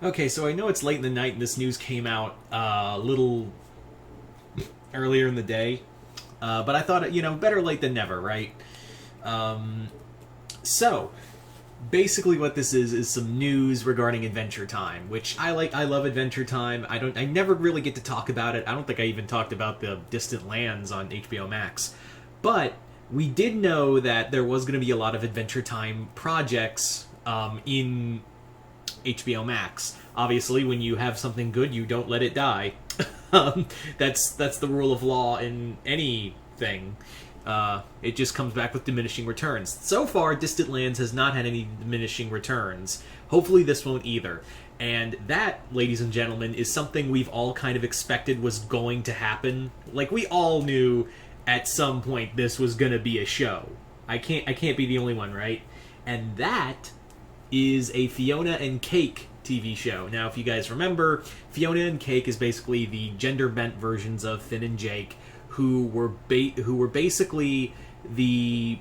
Okay, so I know it's late in the night and this news came out a little earlier in the day, but I thought, better late than never, right? So, basically what this is some news regarding Adventure Time, which I like. I love Adventure Time. I never really get to talk about it. I don't think I even talked about the Distant Lands on HBO Max. But we did know that there was going to be a lot of Adventure Time projects in HBO Max. Obviously, when you have something good, you don't let it die. That's the rule of law in anything. It just comes back with diminishing returns. So far, Distant Lands has not had any diminishing returns. Hopefully this won't either. And that, ladies and gentlemen, is something we've all kind of expected was going to happen. Like, we all knew at some point this was going to be a show. I can't be the only one, right? And that is a Fiona and Cake TV show. Now, if you guys remember, Fiona and Cake is basically the gender-bent versions of Finn and Jake, who were basically the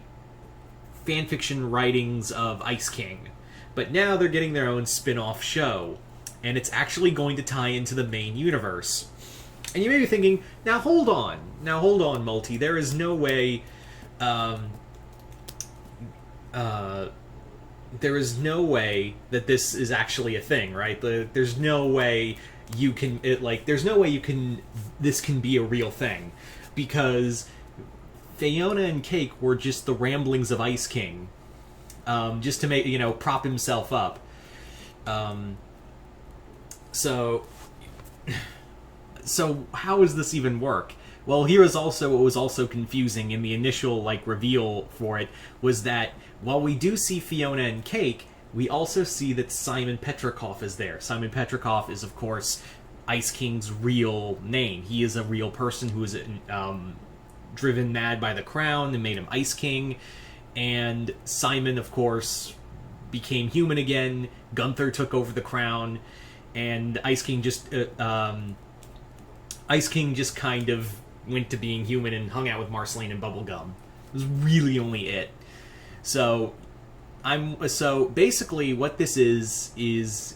fanfiction writings of Ice King. But now they're getting their own spin-off show, and it's actually going to tie into the main universe. And you may be thinking, now hold on, Multi, there is no way, there is no way that this is actually a thing, right? There's no way this can be a real thing. Because Fiona and Cake were just the ramblings of Ice King, just to make prop himself up. So how does this even work? Well, here is also what was also confusing in the initial reveal for it was that while we do see Fiona and Cake, we also see that Simon Petrikov is there. Simon Petrikov is, of course, Ice King's real name. He is a real person who is driven mad by the crown and made him Ice King. And Simon, of course, became human again. Gunther took over the crown, and Ice King just kind of went to being human and hung out with Marceline and Bubblegum. It was really only it. So basically what this is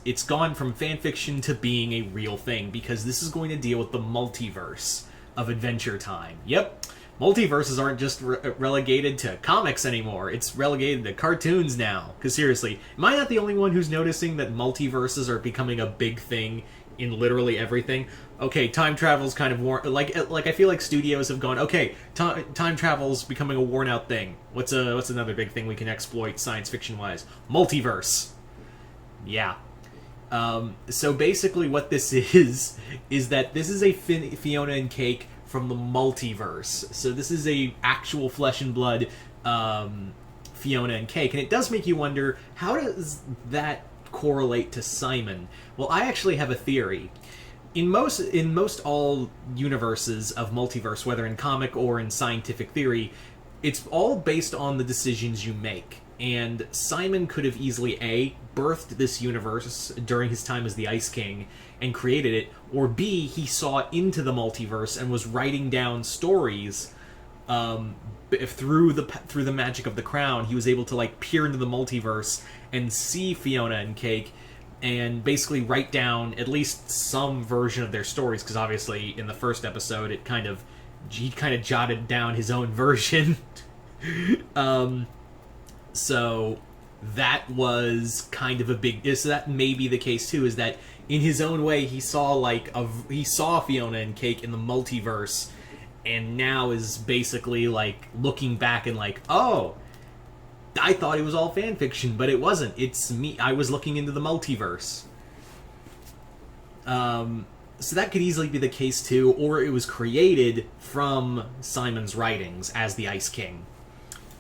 it's gone from fanfiction to being a real thing, because this is going to deal with the multiverse of Adventure Time. Yep, multiverses aren't just relegated to comics anymore. It's relegated to cartoons now. Because seriously, am I not the only one who's noticing that multiverses are becoming a big thing in literally everything? Okay, time travel's kind of like I feel like studios have gone, okay, time travel's becoming a worn out thing. What's another big thing we can exploit science fiction wise? Multiverse. Yeah. So basically what this is that this is a Fiona and Cake from the multiverse. So this is a actual flesh and blood Fiona and Cake, and it does make you wonder, how does that correlate to Simon? Well, I actually have a theory. In most all universes of multiverse, whether in comic or in scientific theory, it's all based on the decisions you make. And Simon could have easily A, birthed this universe during his time as the Ice King and created it, or B, he saw into the multiverse and was writing down stories through the magic of the crown. He was able to peer into the multiverse and see Fiona and Cake and basically write down at least some version of their stories, because obviously in the first episode he kind of jotted down his own version. So that was kind of a big... So that may be the case too, is that in his own way he saw he saw Fiona and Cake in the multiverse, and now is basically looking back and oh, I thought it was all fan fiction, but it wasn't. It's me. I was looking into the multiverse. So that could easily be the case too, or it was created from Simon's writings as the Ice King.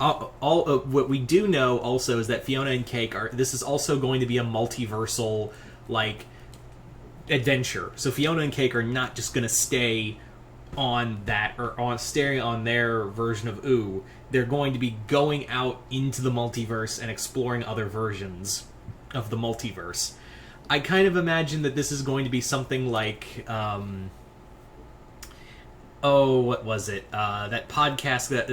What we do know also is that Fiona and Cake this is also going to be a multiversal adventure. So Fiona and Cake are not just going to stay on that, or on staring on their version of Ooh. They're going to be going out into the multiverse and exploring other versions of the multiverse. I kind of imagine that this is going to be something like what was it? That podcast that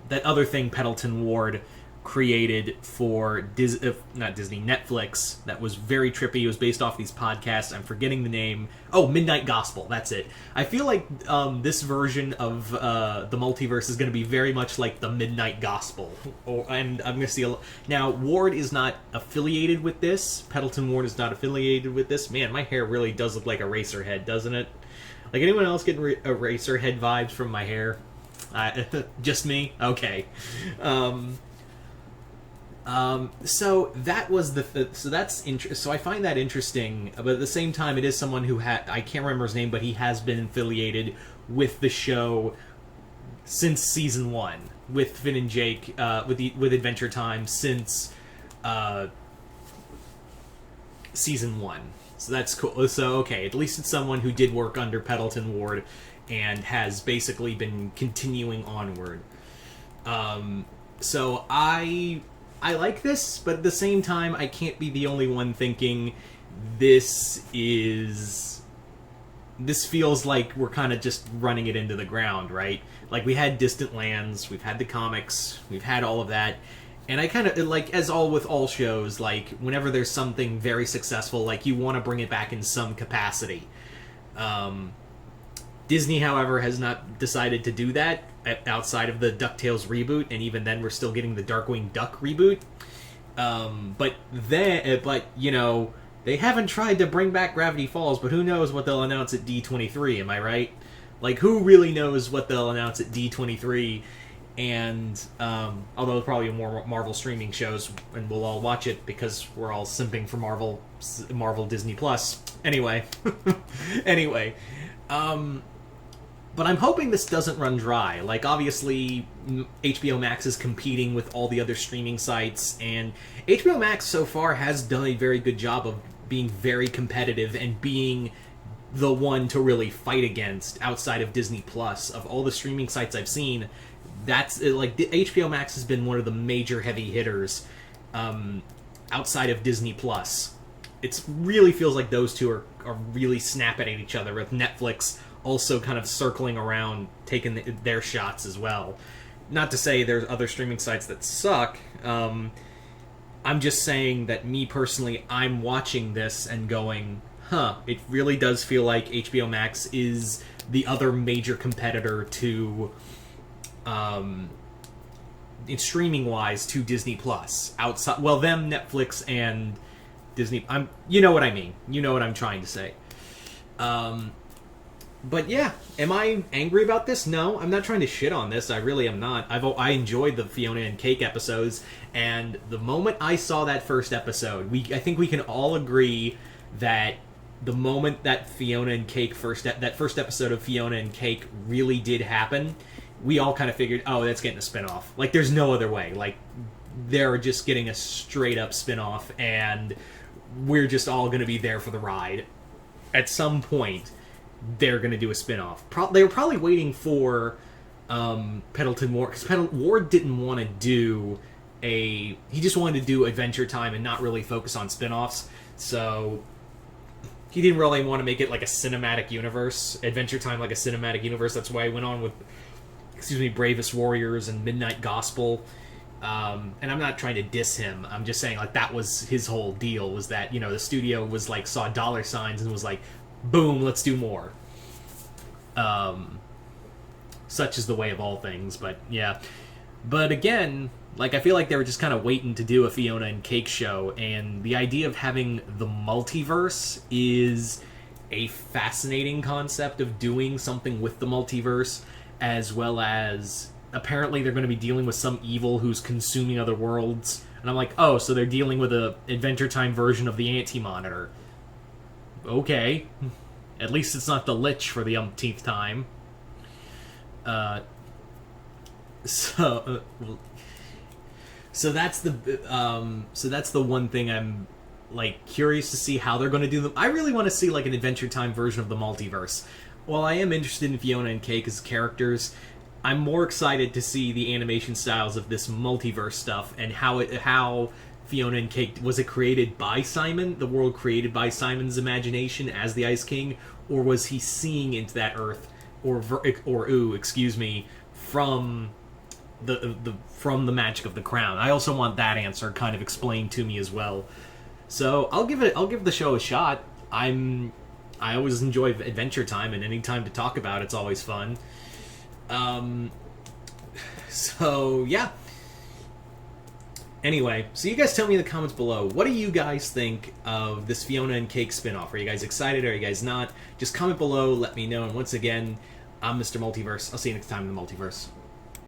that other thing Pendleton Ward created for not Disney, Netflix, that was very trippy. It was based off these podcasts. I'm forgetting the name. Oh, Midnight Gospel. That's it. I feel like this version of the multiverse is going to be very much like the Midnight Gospel. And I'm going to see now. Ward is not affiliated with this. Pendleton Ward is not affiliated with this. Man, my hair really does look like Eraserhead, doesn't it? Like, anyone else getting Eraserhead vibes from my hair? Just me? Okay. So that was so that's so I find that interesting, but at the same time, it is someone who I can't remember his name, but he has been affiliated with the show since season 1 with Finn and Jake, with Adventure Time since season 1. So that's cool. So okay, at least it's someone who did work under Pendleton Ward and has basically been continuing onward. So I like this, but at the same time, I can't be the only one thinking this feels like we're kind of just running it into the ground, right? Like, we had Distant Lands, we've had the comics, we've had all of that, and I kind of, like, as all with all shows, like, whenever there's something very successful, like, you want to bring it back in some capacity. Disney, however, has not decided to do that outside of the DuckTales reboot, and even then we're still getting the Darkwing Duck reboot. But you know, they haven't tried to bring back Gravity Falls, but who knows what they'll announce at D23, am I right? Like, who really knows what they'll announce at D23? And, although probably more Marvel streaming shows, and we'll all watch it because we're all simping for Marvel Disney Plus. Anyway. But I'm hoping this doesn't run dry. Like, obviously, HBO Max is competing with all the other streaming sites, and HBO Max so far has done a very good job of being very competitive and being the one to really fight against outside of Disney Plus. Of all the streaming sites I've seen, that's, like, HBO Max has been one of the major heavy hitters outside of Disney Plus. It really feels like those two are really snapping at each other, with Netflix also kind of circling around, taking their shots as well. Not to say there's other streaming sites that suck. I'm just saying that, me personally, I'm watching this and going, it really does feel like HBO Max is the other major competitor to, streaming-wise, to Disney Plus. Outside, well, them, Netflix, and Disney. You know what I mean. You know what I'm trying to say. But yeah, am I angry about this? No, I'm not trying to shit on this. I really am not. I enjoyed the Fiona and Cake episodes, and the moment I saw that first episode, I think we can all agree that the moment that Fiona and Cake that first episode of Fiona and Cake really did happen, we all kind of figured, oh, that's getting a spinoff. Like, there's no other way. Like, they're just getting a straight up spinoff, and we're just all going to be there for the ride. At some point, they're going to do a spin-off. They were probably waiting for Pendleton Ward, because Ward didn't want to do he just wanted to do Adventure Time and not really focus on spin-offs, so he didn't really want to make it like a cinematic universe, Adventure Time like a cinematic universe. That's why he went on with, Bravest Warriors and Midnight Gospel. And I'm not trying to diss him, I'm just saying, like, that was his whole deal, was that, the studio was like, saw dollar signs and was like, boom, let's do more. Such is the way of all things, but yeah. But again, like, I feel like they were just kind of waiting to do a Fiona and Cake show, and the idea of having the multiverse is a fascinating concept of doing something with the multiverse, as well as apparently they're going to be dealing with some evil who's consuming other worlds. And I'm like, oh, so they're dealing with a Adventure Time version of the Anti-Monitor. Okay. At least it's not the Lich for the umpteenth time. So that's the one thing I'm, like, curious to see how they're going to do them. I really want to see, like, an Adventure Time version of the multiverse. While I am interested in Fiona and Cake as characters, I'm more excited to see the animation styles of this multiverse stuff and how Fiona and Cake, was it created by Simon, the world created by Simon's imagination as the Ice King, or was he seeing into that Earth, from the from the magic of the crown? I also want that answer kind of explained to me as well. So I'll give the show a shot. I always enjoy Adventure Time, and any time to talk about it's always fun. So yeah. Anyway, so you guys tell me in the comments below, what do you guys think of this Fiona and Cake spinoff? Are you guys excited? Are you guys not? Just comment below, let me know. And once again, I'm Mr. Multiverse. I'll see you next time in the Multiverse.